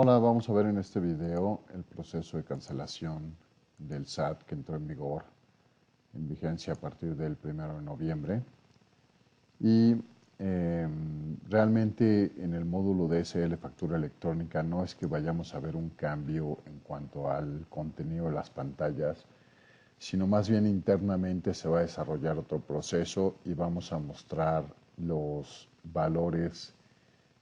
Hola, vamos a ver en este video el proceso de cancelación del SAT que entró en vigor, en vigencia a partir del 1 de noviembre. Y realmente en el módulo DSL factura electrónica no es que vayamos a ver un cambio en cuanto al contenido de las pantallas, sino más bien internamente se va a desarrollar otro proceso y vamos a mostrar los valores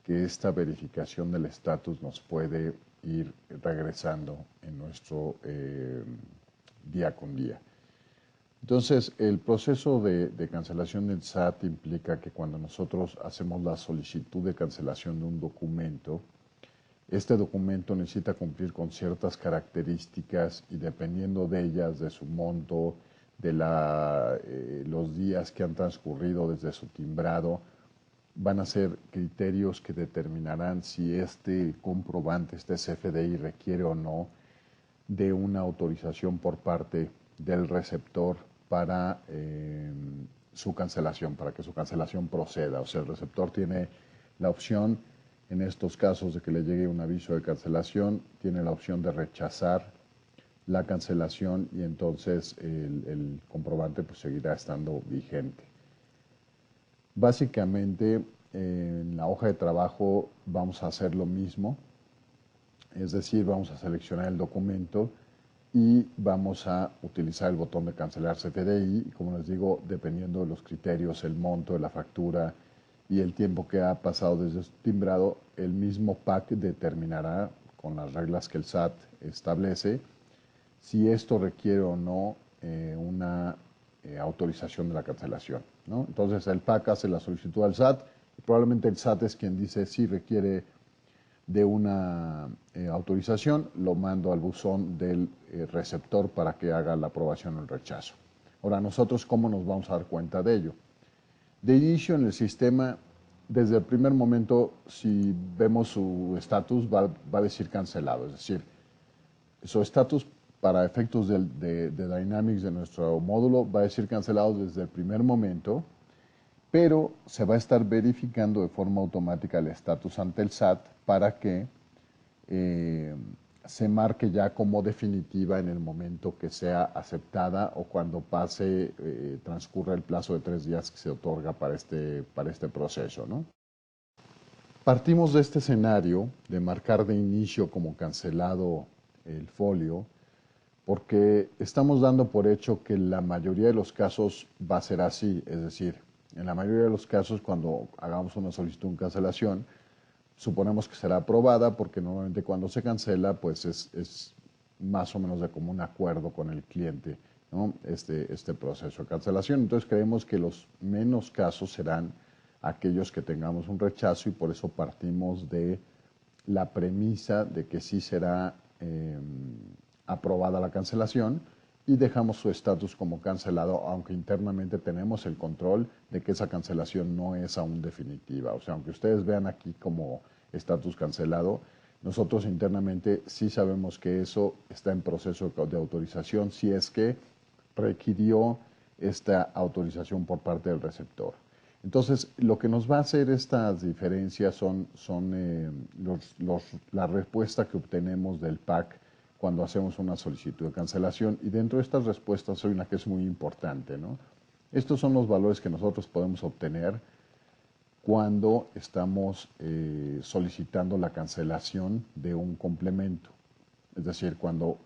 que esta verificación del estatus nos puede ir regresando en nuestro día con día. Entonces, el proceso de cancelación del SAT implica que cuando nosotros hacemos la solicitud de cancelación de un documento, este documento necesita cumplir con ciertas características y dependiendo de ellas, de su monto, de los días que han transcurrido desde su timbrado, van a ser criterios que determinarán si este comprobante, este CFDI, requiere o no de una autorización por parte del receptor para su cancelación, para que su cancelación proceda. O sea, el receptor tiene la opción, en estos casos de que le llegue un aviso de cancelación, tiene la opción de rechazar la cancelación y entonces el comprobante pues seguirá estando vigente. Básicamente, en la hoja de trabajo vamos a hacer lo mismo, es decir, vamos a seleccionar el documento y vamos a utilizar el botón de cancelar CFDI, y como les digo, dependiendo de los criterios, el monto de la factura y el tiempo que ha pasado desde su timbrado, el mismo PAC determinará, con las reglas que el SAT establece, si esto requiere o no una autorización de la cancelación, ¿no? Entonces el PAC hace la solicitud al SAT y probablemente el SAT es quien dice si requiere de una autorización, lo mando al buzón del receptor para que haga la aprobación o el rechazo. Ahora, nosotros, ¿cómo nos vamos a dar cuenta de ello? De inicio en el sistema, desde el primer momento, si vemos su estatus, va a decir cancelado, es decir, su estatus para efectos de Dynamics de nuestro módulo va a decir cancelado desde el primer momento, pero se va a estar verificando de forma automática el estatus ante el SAT para que se marque ya como definitiva en el momento que sea aceptada o cuando transcurra el plazo de 3 días que se otorga para este proceso, ¿no? Partimos de este escenario de marcar de inicio como cancelado el folio, porque estamos dando por hecho que la mayoría de los casos va a ser así, es decir, en la mayoría de los casos cuando hagamos una solicitud de cancelación, suponemos que será aprobada porque normalmente cuando se cancela pues es más o menos de común acuerdo con el cliente, ¿no? este proceso de cancelación. Entonces creemos que los menos casos serán aquellos que tengamos un rechazo y por eso partimos de la premisa de que sí será aprobada la cancelación y dejamos su estatus como cancelado, aunque internamente tenemos el control de que esa cancelación no es aún definitiva. O sea, aunque ustedes vean aquí como estatus cancelado, nosotros internamente sí sabemos que eso está en proceso de autorización si es que requirió esta autorización por parte del receptor. Entonces, lo que nos va a hacer estas diferencias son la respuesta que obtenemos del PAC cuando hacemos una solicitud de cancelación. Y dentro de estas respuestas hay una que es muy importante, ¿no? Estos son los valores que nosotros podemos obtener cuando estamos solicitando la cancelación de un complemento. Es decir, cuando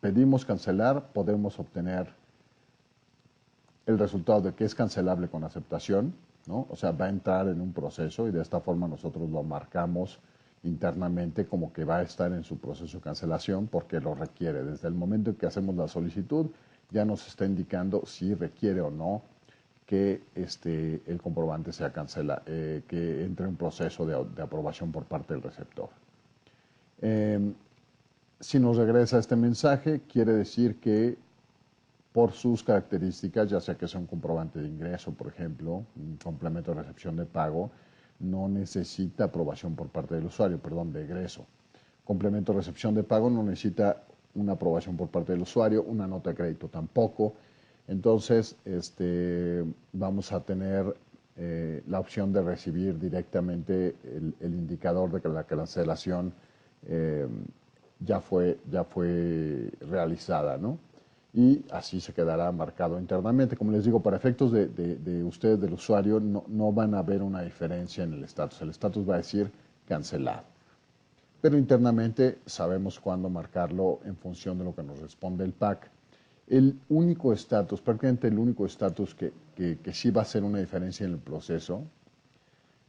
pedimos cancelar, podemos obtener el resultado de que es cancelable con aceptación, ¿no? O sea, va a entrar en un proceso y de esta forma nosotros lo marcamos internamente como que va a estar en su proceso de cancelación porque lo requiere. Desde el momento en que hacemos la solicitud ya nos está indicando si requiere o no que el comprobante sea que entre en un proceso de aprobación por parte del receptor. Si nos regresa este mensaje, quiere decir que por sus características, ya sea que sea un comprobante de ingreso, por ejemplo, un complemento de recepción de pago, no necesita aprobación por parte del usuario, perdón, de egreso. Complemento de recepción de pago no necesita una aprobación por parte del usuario, una nota de crédito tampoco. Entonces, vamos a tener la opción de recibir directamente el indicador de que la cancelación eh, ya fue realizada, ¿no? Y así se quedará marcado internamente. Como les digo, para efectos de ustedes, del usuario, no van a ver una diferencia en el estatus. El estatus va a decir cancelado. Pero internamente sabemos cuándo marcarlo en función de lo que nos responde el PAC. El único estatus, prácticamente el único estatus que sí va a hacer una diferencia en el proceso,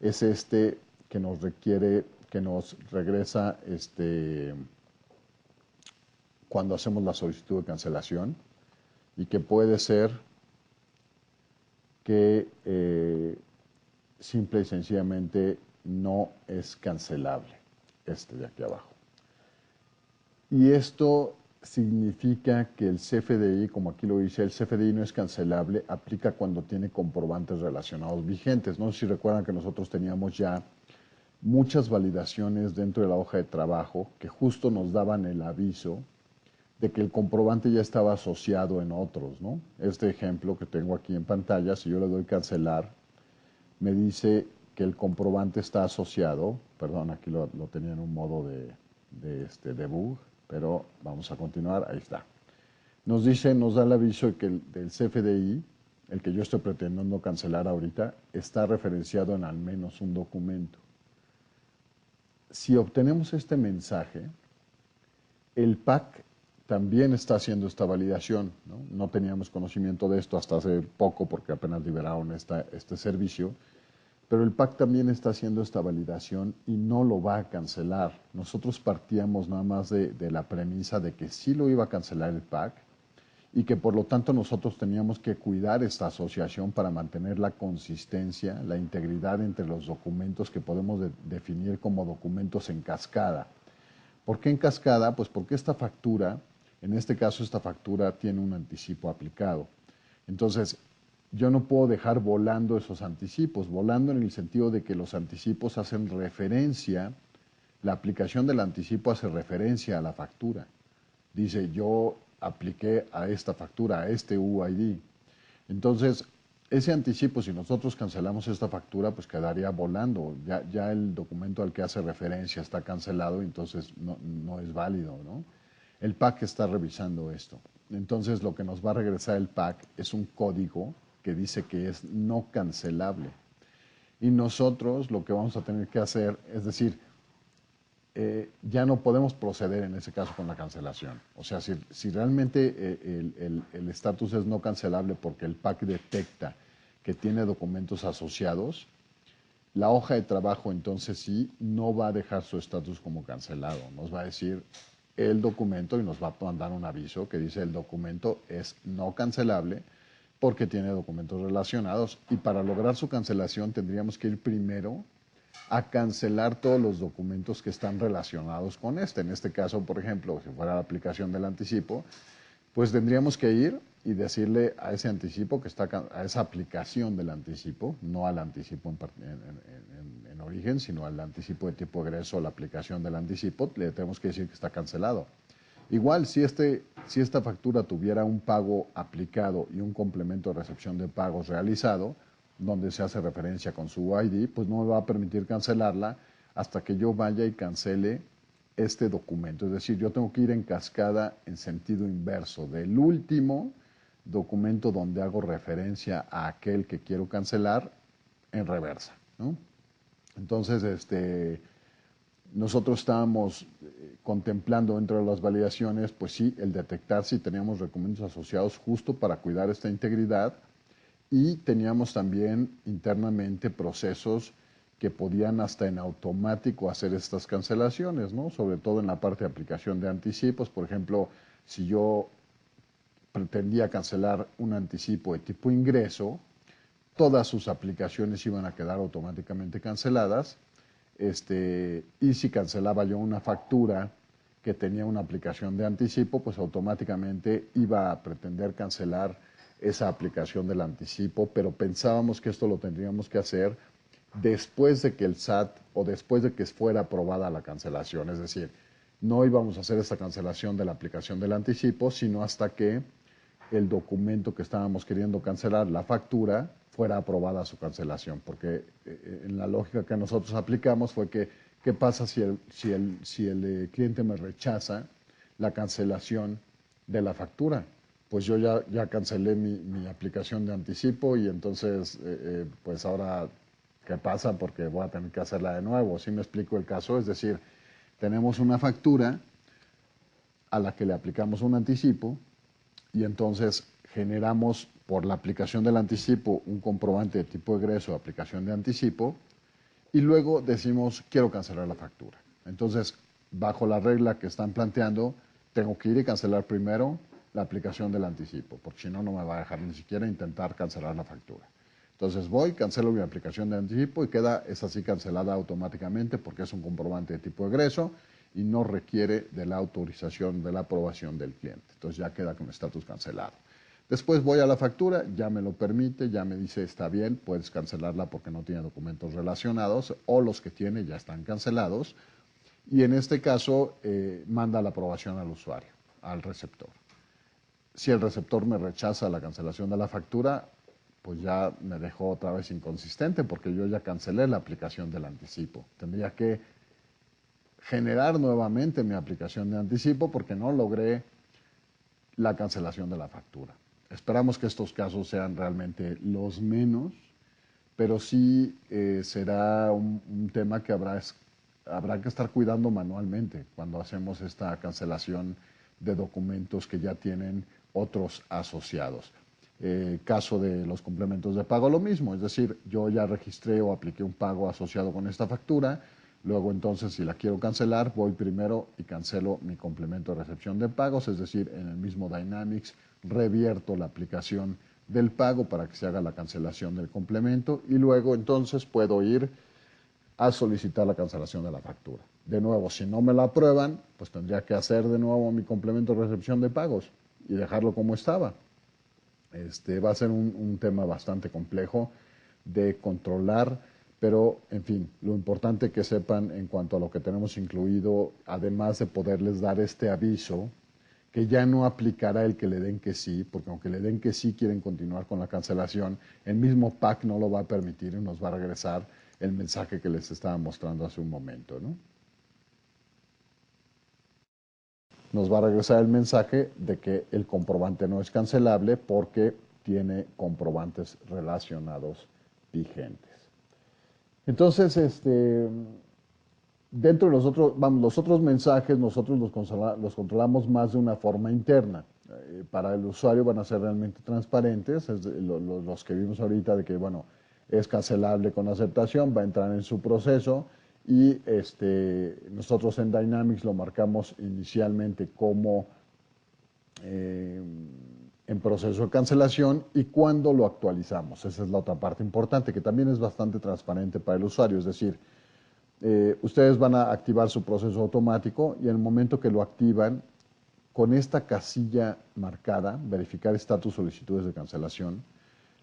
es este que nos requiere, que nos regresa cuando hacemos la solicitud de cancelación y que puede ser que simple y sencillamente no es cancelable, este de aquí abajo. Y esto significa que el CFDI, como aquí lo dice, el CFDI no es cancelable, aplica cuando tiene comprobantes relacionados vigentes. No sé si recuerdan que nosotros teníamos ya muchas validaciones dentro de la hoja de trabajo que justo nos daban el aviso de que el comprobante ya estaba asociado en otros, ¿no? Este ejemplo que tengo aquí en pantalla, si yo le doy cancelar, me dice que el comprobante está asociado, perdón, aquí lo tenía en un modo de debug, pero vamos a continuar, ahí está. Nos dice, nos da el aviso de que del CFDI, el que yo estoy pretendiendo cancelar ahorita, está referenciado en al menos un documento. Si obtenemos este mensaje, el PAC también está haciendo esta validación, ¿no? No teníamos conocimiento de esto hasta hace poco porque apenas liberaron este servicio, pero el PAC también está haciendo esta validación y no lo va a cancelar. Nosotros partíamos nada más de la premisa de que sí lo iba a cancelar el PAC y que por lo tanto nosotros teníamos que cuidar esta asociación para mantener la consistencia, la integridad entre los documentos que podemos definir como documentos en cascada. ¿Por qué en cascada? Pues porque esta factura, en este caso esta factura tiene un anticipo aplicado. Entonces, yo no puedo dejar volando esos anticipos, volando en el sentido de que los anticipos hacen referencia, la aplicación del anticipo hace referencia a la factura. Dice, yo apliqué a esta factura, a este UID. Entonces, ese anticipo, si nosotros cancelamos esta factura, pues quedaría volando. Ya el documento al que hace referencia está cancelado, entonces no es válido, ¿no? El PAC está revisando esto. Entonces, lo que nos va a regresar el PAC es un código que dice que es no cancelable. Y nosotros lo que vamos a tener que hacer, es decir, ya no podemos proceder en ese caso con la cancelación. O sea, si realmente el estatus es no cancelable porque el PAC detecta que tiene documentos asociados, la hoja de trabajo entonces sí no va a dejar su estatus como cancelado. Nos va a decir el documento y nos va a mandar un aviso que dice el documento es no cancelable porque tiene documentos relacionados y para lograr su cancelación tendríamos que ir primero a cancelar todos los documentos que están relacionados con este. En este caso, por ejemplo, si fuera la aplicación del anticipo, pues tendríamos que ir y decirle a ese anticipo que está, a esa aplicación del anticipo, no al anticipo en origen, sino al anticipo de tipo egreso, la aplicación del anticipo, le tenemos que decir que está cancelado. Igual, si esta factura tuviera un pago aplicado y un complemento de recepción de pagos realizado, donde se hace referencia con su ID, pues no me va a permitir cancelarla hasta que yo vaya y cancele este documento. Es decir, yo tengo que ir en cascada en sentido inverso del último documento donde hago referencia a aquel que quiero cancelar en reversa, ¿no? Entonces, nosotros estábamos contemplando dentro de las validaciones, pues sí, el detectar si teníamos documentos asociados justo para cuidar esta integridad y teníamos también internamente procesos que podían hasta en automático hacer estas cancelaciones, ¿no? Sobre todo en la parte de aplicación de anticipos. Por ejemplo, si yo pretendía cancelar un anticipo de tipo ingreso, todas sus aplicaciones iban a quedar automáticamente canceladas. Y si cancelaba yo una factura que tenía una aplicación de anticipo, pues automáticamente iba a pretender cancelar esa aplicación del anticipo, pero pensábamos que esto lo tendríamos que hacer después de que el SAT o después de que fuera aprobada la cancelación. Es decir, no íbamos a hacer esta cancelación de la aplicación del anticipo, sino hasta que el documento que estábamos queriendo cancelar, la factura, fuera aprobada su cancelación, porque en la lógica que nosotros aplicamos fue que ¿Qué pasa si el cliente me rechaza la cancelación de la factura? Pues yo ya cancelé mi aplicación de anticipo y entonces, pues ahora, ¿qué pasa? Porque voy a tener que hacerla de nuevo. ¿Sí me explico el caso? Es decir, tenemos una factura a la que le aplicamos un anticipo y entonces generamos por la aplicación del anticipo un comprobante de tipo de egreso, aplicación de anticipo, y luego decimos, quiero cancelar la factura. Entonces, bajo la regla que están planteando, tengo que ir y cancelar primero la aplicación del anticipo, porque si no, no me va a dejar ni siquiera intentar cancelar la factura. Entonces voy, cancelo mi aplicación de anticipo y queda esa sí cancelada automáticamente porque es un comprobante de tipo de egreso y no requiere de la autorización, de la aprobación del cliente. Entonces ya queda con estatus cancelado. Después voy a la factura, ya me lo permite, ya me dice está bien, puedes cancelarla porque no tiene documentos relacionados o los que tiene ya están cancelados. Y en este caso manda la aprobación al usuario, al receptor. Si el receptor me rechaza la cancelación de la factura, pues ya me dejó otra vez inconsistente porque yo ya cancelé la aplicación del anticipo. Tendría que generar nuevamente mi aplicación de anticipo porque no logré la cancelación de la factura. Esperamos que estos casos sean realmente los menos, pero sí será un tema que habrá que estar cuidando manualmente cuando hacemos esta cancelación de documentos que ya tienen otros asociados. Caso de los complementos de pago, lo mismo, es decir, yo ya registré o apliqué un pago asociado con esta factura, luego entonces si la quiero cancelar, voy primero y cancelo mi complemento de recepción de pagos, es decir, en el mismo Dynamics revierto la aplicación del pago para que se haga la cancelación del complemento y luego entonces puedo ir a solicitar la cancelación de la factura. De nuevo, si no me la aprueban, pues tendría que hacer de nuevo mi complemento de recepción de pagos y dejarlo como estaba. Va a ser un tema bastante complejo de controlar, pero en fin, lo importante que sepan en cuanto a lo que tenemos incluido, además de poderles dar este aviso, que ya no aplicará el que le den que sí, porque aunque le den que sí quieren continuar con la cancelación, el mismo PAC no lo va a permitir y nos va a regresar el mensaje que les estaba mostrando hace un momento, ¿no? Nos va a regresar el mensaje de que el comprobante no es cancelable porque tiene comprobantes relacionados vigentes. Entonces, dentro de los otros mensajes nosotros los controlamos más de una forma interna. Para el usuario van a ser realmente transparentes, los que vimos ahorita de que, bueno, es cancelable con aceptación, va a entrar en su proceso y nosotros en Dynamics lo marcamos inicialmente como en proceso de cancelación y cuando lo actualizamos. Esa es la otra parte importante que también es bastante transparente para el usuario, es decir, ustedes van a activar su proceso automático y en el momento que lo activan, con esta casilla marcada, verificar estatus solicitudes de cancelación,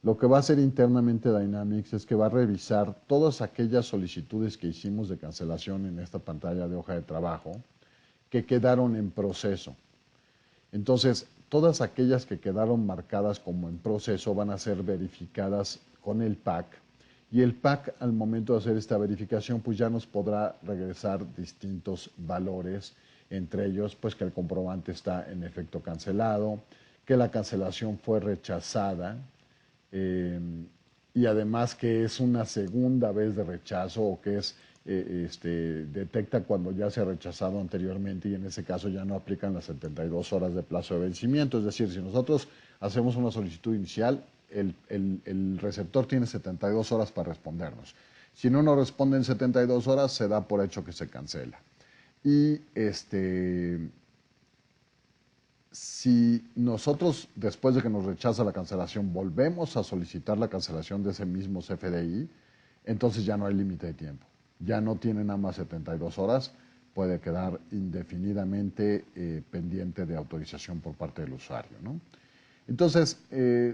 lo que va a hacer internamente Dynamics es que va a revisar todas aquellas solicitudes que hicimos de cancelación en esta pantalla de hoja de trabajo que quedaron en proceso. Entonces, todas aquellas que quedaron marcadas como en proceso van a ser verificadas con el PAC y el PAC al momento de hacer esta verificación pues ya nos podrá regresar distintos valores, entre ellos pues que el comprobante está en efecto cancelado, que la cancelación fue rechazada y además que es una segunda vez de rechazo o que es detecta cuando ya se ha rechazado anteriormente y en ese caso ya no aplican las 72 horas de plazo de vencimiento. Es decir, si nosotros hacemos una solicitud inicial, el receptor tiene 72 horas para respondernos. Si no nos responde en 72 horas, se da por hecho que se cancela. Y si nosotros, después de que nos rechaza la cancelación, volvemos a solicitar la cancelación de ese mismo CFDI, entonces ya no hay límite de tiempo. Ya no tiene nada más 72 horas, puede quedar indefinidamente pendiente de autorización por parte del usuario, ¿no? Entonces,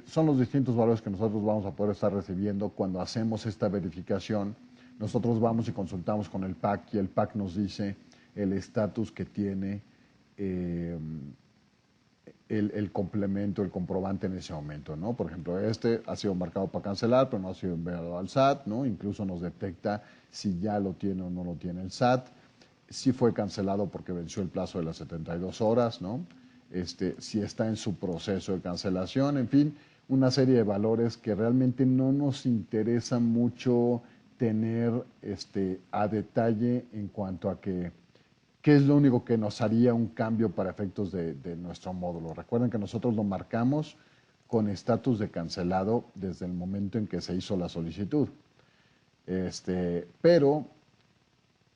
son los distintos valores que nosotros vamos a poder estar recibiendo cuando hacemos esta verificación. Nosotros vamos y consultamos con el PAC y el PAC nos dice el estatus que tiene el complemento, el comprobante en ese momento, ¿no? Por ejemplo, este ha sido marcado para cancelar, pero no ha sido enviado al SAT, ¿no? Incluso nos detecta si ya lo tiene o no lo tiene el SAT, si fue cancelado porque venció el plazo de las 72 horas, ¿no? Si está en su proceso de cancelación, en fin, una serie de valores que realmente no nos interesa mucho tener a detalle en cuanto a que qué es lo único que nos haría un cambio para efectos de nuestro módulo. Recuerden que nosotros lo marcamos con estatus de cancelado desde el momento en que se hizo la solicitud. Pero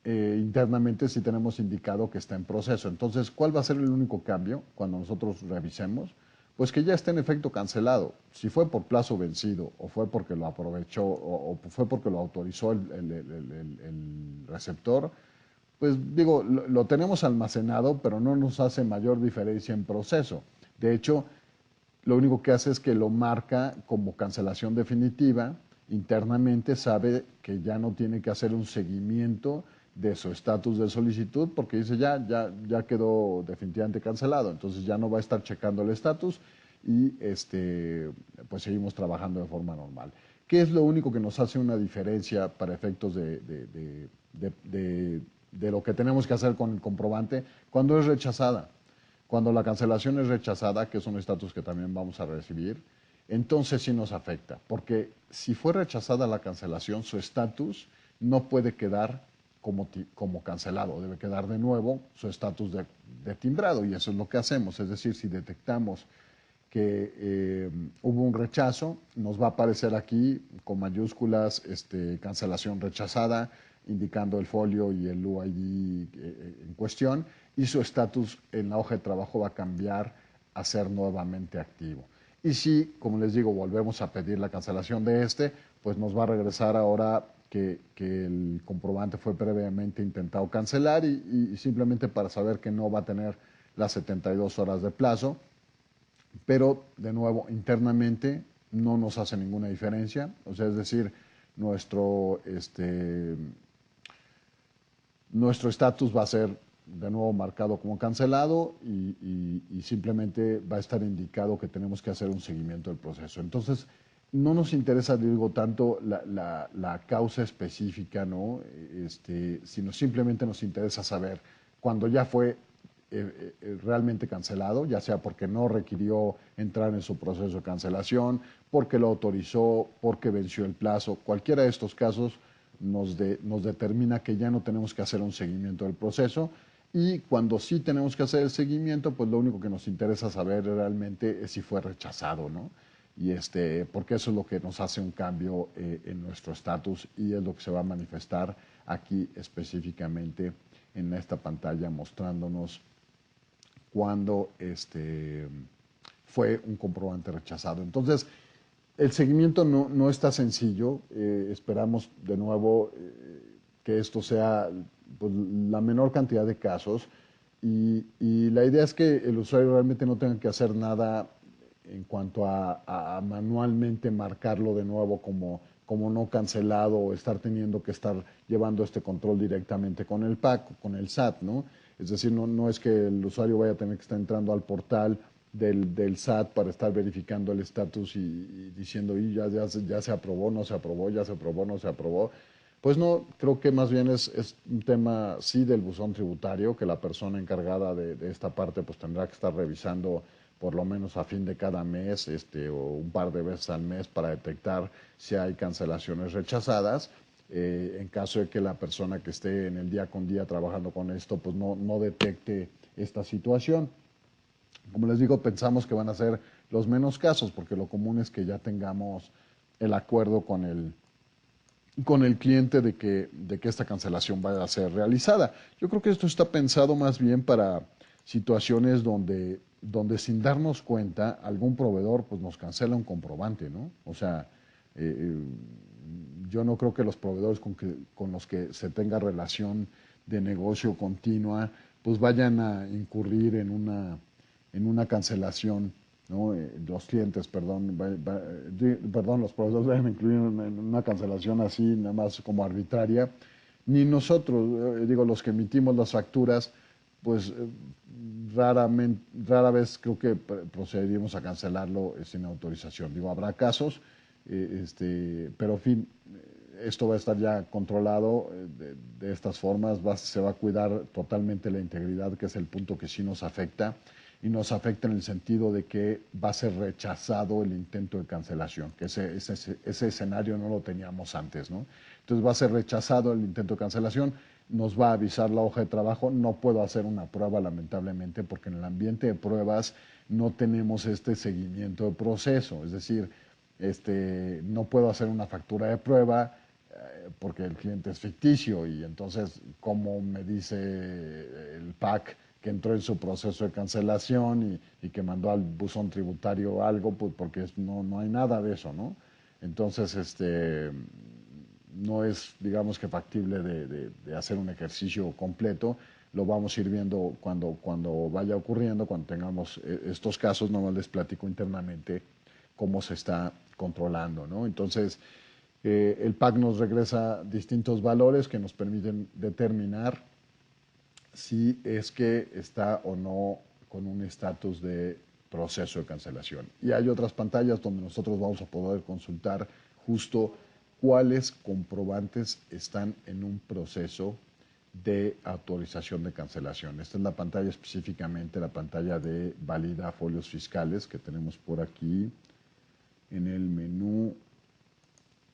internamente sí tenemos indicado que está en proceso. Entonces, ¿cuál va a ser el único cambio cuando nosotros revisemos? Pues que ya está en efecto cancelado. Si fue por plazo vencido o fue porque lo aprovechó o fue porque lo autorizó el receptor, pues digo, lo tenemos almacenado, pero no nos hace mayor diferencia en proceso. De hecho, lo único que hace es que lo marca como cancelación definitiva. Internamente sabe que ya no tiene que hacer un seguimiento de su estatus de solicitud porque dice ya quedó definitivamente cancelado. Entonces ya no va a estar checando el estatus y pues seguimos trabajando de forma normal. ¿Qué es lo único que nos hace una diferencia para efectos de lo que tenemos que hacer con el comprobante cuando es rechazada? Cuando la cancelación es rechazada, que es un estatus que también vamos a recibir, entonces sí nos afecta, porque si fue rechazada la cancelación, su estatus no puede quedar como cancelado, debe quedar de nuevo su estatus de timbrado, y eso es lo que hacemos. Es decir, si detectamos que hubo un rechazo, nos va a aparecer aquí con mayúsculas cancelación rechazada, indicando el folio y el UID en cuestión, y su estatus en la hoja de trabajo va a cambiar a ser nuevamente activo. Y si, como les digo, volvemos a pedir la cancelación de pues nos va a regresar ahora que el comprobante fue previamente intentado cancelar y simplemente para saber que no va a tener las 72 horas de plazo, pero de nuevo internamente no nos hace ninguna diferencia, o sea, es decir, nuestro nuestro estatus va a ser de nuevo marcado como cancelado y simplemente va a estar indicado que tenemos que hacer un seguimiento del proceso. Entonces, no nos interesa, digo, tanto la causa específica, ¿no? Sino simplemente nos interesa saber cuando ya fue realmente cancelado, ya sea porque no requirió entrar en su proceso de cancelación, porque lo autorizó, porque venció el plazo, cualquiera de estos casos nos determina que ya no tenemos que hacer un seguimiento del proceso, y cuando sí tenemos que hacer el seguimiento, pues lo único que nos interesa saber realmente es si fue rechazado, ¿no? Y porque eso es lo que nos hace un cambio en nuestro estatus y es lo que se va a manifestar aquí específicamente en esta pantalla mostrándonos cuando fue un comprobante rechazado. Entonces, el seguimiento no está sencillo. Esperamos de nuevo que esto sea pues, la menor cantidad de casos y la idea es que el usuario realmente no tenga que hacer nada en cuanto a manualmente marcarlo de nuevo como no cancelado o estar teniendo que estar llevando este control directamente con el PAC, con el SAT, ¿no? Es decir, no es que el usuario vaya a tener que estar entrando al portal del SAT para estar verificando el estatus y diciendo, y ya se aprobó, no se aprobó, ya se aprobó, no se aprobó. Pues no, creo que más bien es un tema, sí, del buzón tributario, que la persona encargada de esta parte pues tendrá que estar revisando por lo menos a fin de cada mes o un par de veces al mes para detectar si hay cancelaciones rechazadas. En caso de que la persona que esté en el día con día trabajando con esto pues no detecte esta situación. Como les digo, pensamos que van a ser los menos casos, porque lo común es que ya tengamos el acuerdo con el cliente de que esta cancelación vaya a ser realizada. Yo creo que esto está pensado más bien para situaciones donde sin darnos cuenta algún proveedor pues nos cancela un comprobante, ¿no? O sea, yo no creo que los proveedores con los que se tenga relación de negocio continua pues vayan a incurrir en una cancelación, ¿no? Los clientes, perdón, los proveedores deben incluir en una cancelación así, nada más como arbitraria, ni nosotros, digo, los que emitimos las facturas, pues rara vez creo que procederíamos a cancelarlo sin autorización. Digo, habrá casos, pero en fin, esto va a estar ya controlado de estas formas, se va a cuidar totalmente la integridad, que es el punto que sí nos afecta, y nos afecta en el sentido de que va a ser rechazado el intento de cancelación, que ese escenario no lo teníamos antes, ¿no? Entonces va a ser rechazado el intento de cancelación, nos va a avisar la hoja de trabajo, no puedo hacer una prueba lamentablemente porque en el ambiente de pruebas no tenemos este seguimiento de proceso, es decir, no puedo hacer una factura de prueba porque el cliente es ficticio y entonces, ¿cómo me dice el PAC que entró en su proceso de cancelación y que mandó al buzón tributario algo? Pues porque no hay nada de eso, ¿no? Entonces, no es, digamos que factible de hacer un ejercicio completo. Lo vamos a ir viendo cuando vaya ocurriendo, cuando tengamos estos casos, nomás les platico internamente cómo se está controlando, ¿no? Entonces, el PAC nos regresa distintos valores que nos permiten determinar si es que está o no con un estatus de proceso de cancelación. Y hay otras pantallas donde nosotros vamos a poder consultar justo cuáles comprobantes están en un proceso de autorización de cancelación. Esta es la pantalla específicamente, la pantalla de valida folios fiscales que tenemos por aquí en el menú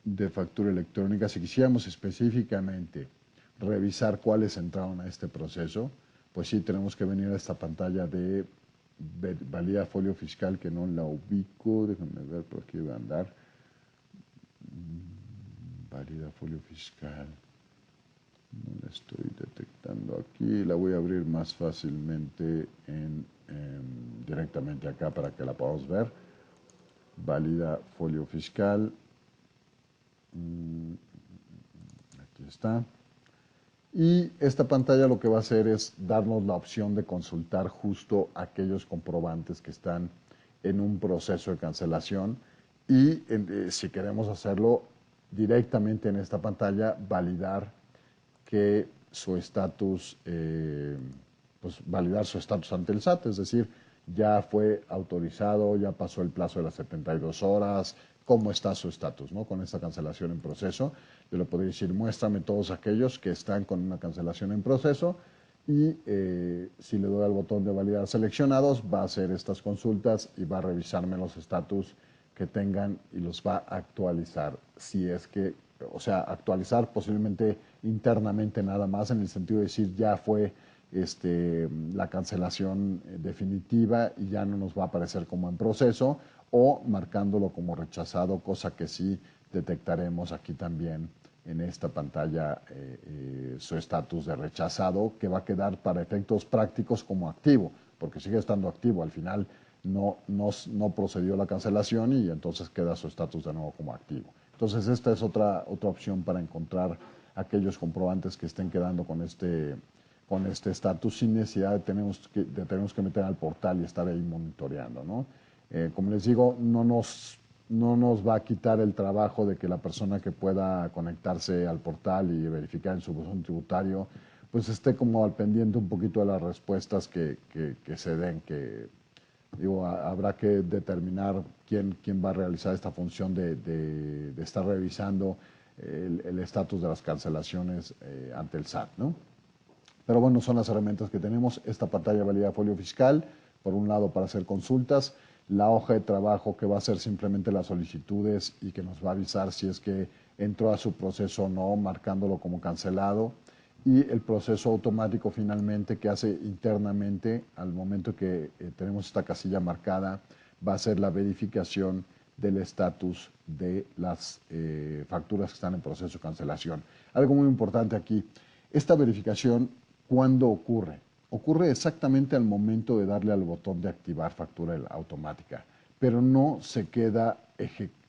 de factura electrónica. Si quisiéramos específicamente revisar cuáles entraron a este proceso, pues sí tenemos que venir a esta pantalla de valida folio fiscal, que no la ubico, déjenme ver, por aquí voy a andar. Valida folio fiscal, no la estoy detectando aquí, la voy a abrir más fácilmente directamente acá para que la podamos ver. Valida folio fiscal, aquí está. Y esta pantalla lo que va a hacer es darnos la opción de consultar justo aquellos comprobantes que están en un proceso de cancelación y si queremos hacerlo directamente en esta pantalla, validar que su estatus, pues validar su estatus ante el SAT, es decir, ya fue autorizado, ya pasó el plazo de las 72 horas, cómo está su estatus, ¿no? Con esta cancelación en proceso. Yo le podría decir, muéstrame todos aquellos que están con una cancelación en proceso y si le doy al botón de validar seleccionados, va a hacer estas consultas y va a revisarme los estatus que tengan y los va a actualizar. Si es que, o sea, actualizar posiblemente internamente nada más, en el sentido de decir ya fue la cancelación definitiva y ya no nos va a aparecer como en proceso, o marcándolo como rechazado, cosa que sí detectaremos aquí también en esta pantalla su estatus de rechazado, que va a quedar para efectos prácticos como activo, porque sigue estando activo. Al final no procedió la cancelación y entonces queda su estatus de nuevo como activo. Entonces esta es otra opción para encontrar aquellos comprobantes que estén quedando con este estatus sin necesidad de tenernos que meter al portal y estar ahí monitoreando, ¿no? Como les digo, no nos va a quitar el trabajo de que la persona que pueda conectarse al portal y verificar en su buzón tributario, pues esté como al pendiente un poquito de las respuestas que se den, que digo, habrá que determinar quién va a realizar esta función de estar revisando el estatus de las cancelaciones ante el SAT, ¿no? Pero bueno, son las herramientas que tenemos. Esta pantalla de validad folio fiscal, por un lado para hacer consultas, la hoja de trabajo que va a ser simplemente las solicitudes y que nos va a avisar si es que entró a su proceso o no, marcándolo como cancelado, y el proceso automático finalmente que hace internamente al momento que tenemos esta casilla marcada, va a ser la verificación del estatus de las facturas que están en proceso de cancelación. Algo muy importante aquí, esta verificación, ¿cuándo ocurre? Ocurre exactamente al momento de darle al botón de activar factura automática, pero no se queda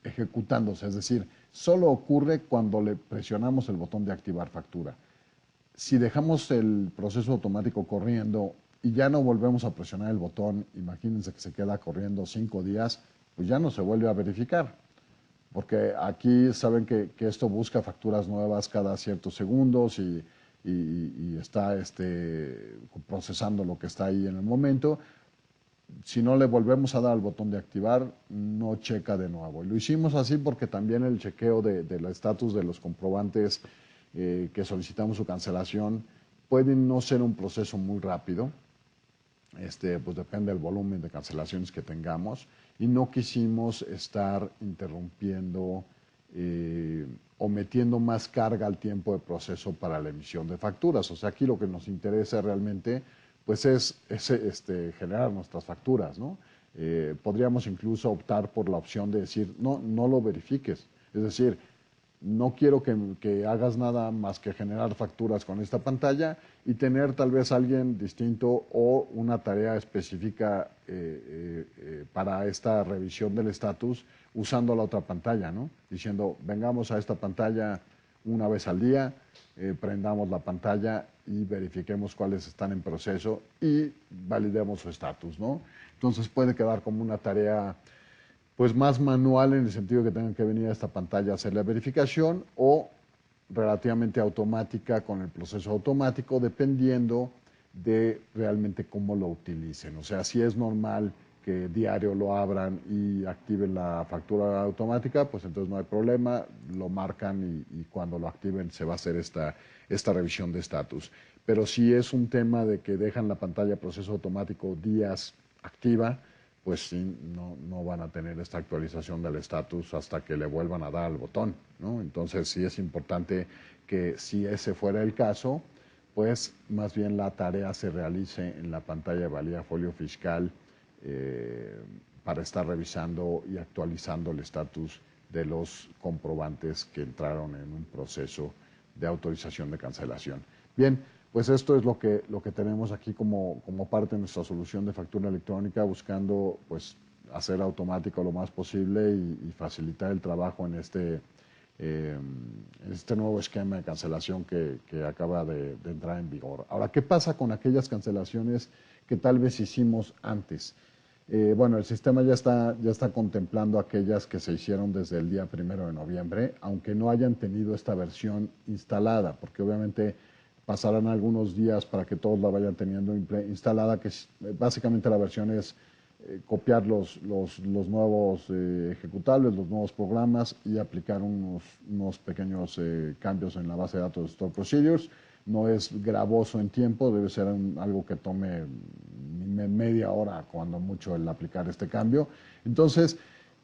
ejecutándose, es decir, solo ocurre cuando le presionamos el botón de activar factura. Si dejamos el proceso automático corriendo y ya no volvemos a presionar el botón, imagínense que se queda corriendo 5 días, pues ya no se vuelve a verificar. Porque aquí saben que esto busca facturas nuevas cada ciertos segundos y y está procesando lo que está ahí en el momento. Si no le volvemos a dar al botón de activar, no checa de nuevo. Y lo hicimos así porque también el chequeo del estatus de los comprobantes que solicitamos su cancelación puede no ser un proceso muy rápido. Pues depende del volumen de cancelaciones que tengamos, y no quisimos estar interrumpiendo o metiendo más carga al tiempo de proceso para la emisión de facturas. O sea, aquí lo que nos interesa realmente pues es generar nuestras facturas, ¿no? Podríamos incluso optar por la opción de decir, no lo verifiques. Es decir, no quiero que hagas nada más que generar facturas con esta pantalla y tener tal vez alguien distinto o una tarea específica para esta revisión del estatus usando la otra pantalla, ¿no? Diciendo, vengamos a esta pantalla una vez al día, prendamos la pantalla y verifiquemos cuáles están en proceso y validemos su estatus, ¿no? Entonces puede quedar como una tarea pues más manual, en el sentido que tengan que venir a esta pantalla a hacer la verificación, o relativamente automática con el proceso automático, dependiendo de realmente cómo lo utilicen. O sea, si es normal que diario lo abran y activen la factura automática, pues entonces no hay problema, lo marcan y cuando lo activen se va a hacer esta revisión de estatus. Pero si es un tema de que dejan la pantalla proceso automático días activa, pues sí, no van a tener esta actualización del estatus hasta que le vuelvan a dar al botón, ¿no? Entonces sí es importante que, si ese fuera el caso, pues más bien la tarea se realice en la pantalla de valía folio fiscal para estar revisando y actualizando el estatus de los comprobantes que entraron en un proceso de autorización de cancelación. Bien, pues esto es lo que tenemos aquí como parte de nuestra solución de factura electrónica, buscando pues hacer automático lo más posible y facilitar el trabajo en este nuevo esquema de cancelación que acaba de entrar en vigor. Ahora, ¿qué pasa con aquellas cancelaciones que tal vez hicimos antes? Bueno, el sistema ya está contemplando aquellas que se hicieron desde el día 1 de noviembre, aunque no hayan tenido esta versión instalada, porque obviamente pasarán algunos días para que todos la vayan teniendo instalada, que básicamente la versión es copiar los nuevos ejecutables, los nuevos programas, y aplicar unos pequeños cambios en la base de datos de Store Procedures. No es gravoso en tiempo, debe ser algo que tome media hora cuando mucho el aplicar este cambio. Entonces,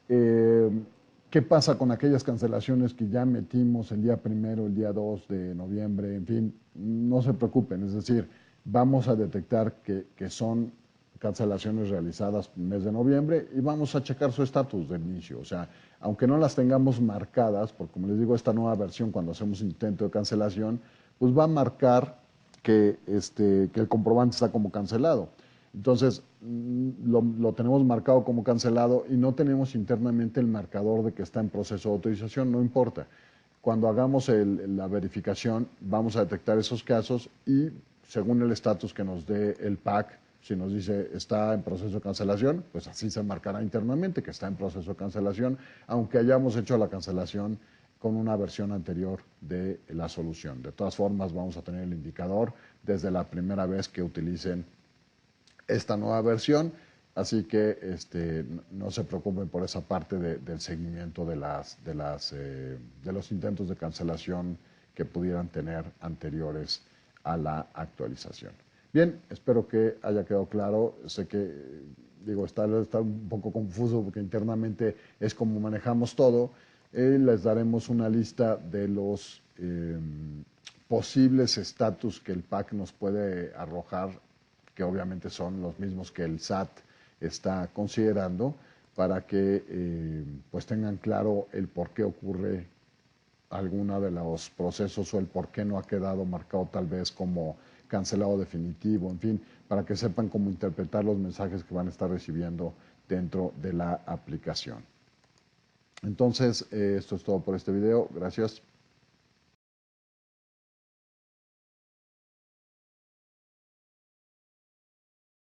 ¿qué pasa con aquellas cancelaciones que ya metimos el día 1, el día 2 de noviembre? En fin, no se preocupen, es decir, vamos a detectar que son cancelaciones realizadas en el mes de noviembre y vamos a checar su estatus de inicio. O sea, aunque no las tengamos marcadas, porque como les digo, esta nueva versión, cuando hacemos intento de cancelación, pues va a marcar que el comprobante está como cancelado. Entonces, lo tenemos marcado como cancelado y no tenemos internamente el marcador de que está en proceso de autorización, no importa. Cuando hagamos la verificación, vamos a detectar esos casos y, según el estatus que nos dé el PAC, si nos dice está en proceso de cancelación, pues así se marcará internamente que está en proceso de cancelación, aunque hayamos hecho la cancelación con una versión anterior de la solución. De todas formas, vamos a tener el indicador desde la primera vez que utilicen esta nueva versión, así que no se preocupen por esa parte del seguimiento de los intentos de cancelación que pudieran tener anteriores a la actualización. Bien, espero que haya quedado claro. Sé que está un poco confuso porque internamente es como manejamos todo. Les daremos una lista de los posibles estatus que el PAC nos puede arrojar, que obviamente son los mismos que el SAT está considerando, para que pues tengan claro el por qué ocurre alguno de los procesos o el por qué no ha quedado marcado tal vez como cancelado definitivo, en fin, para que sepan cómo interpretar los mensajes que van a estar recibiendo dentro de la aplicación. Entonces, esto es todo por este video. Gracias.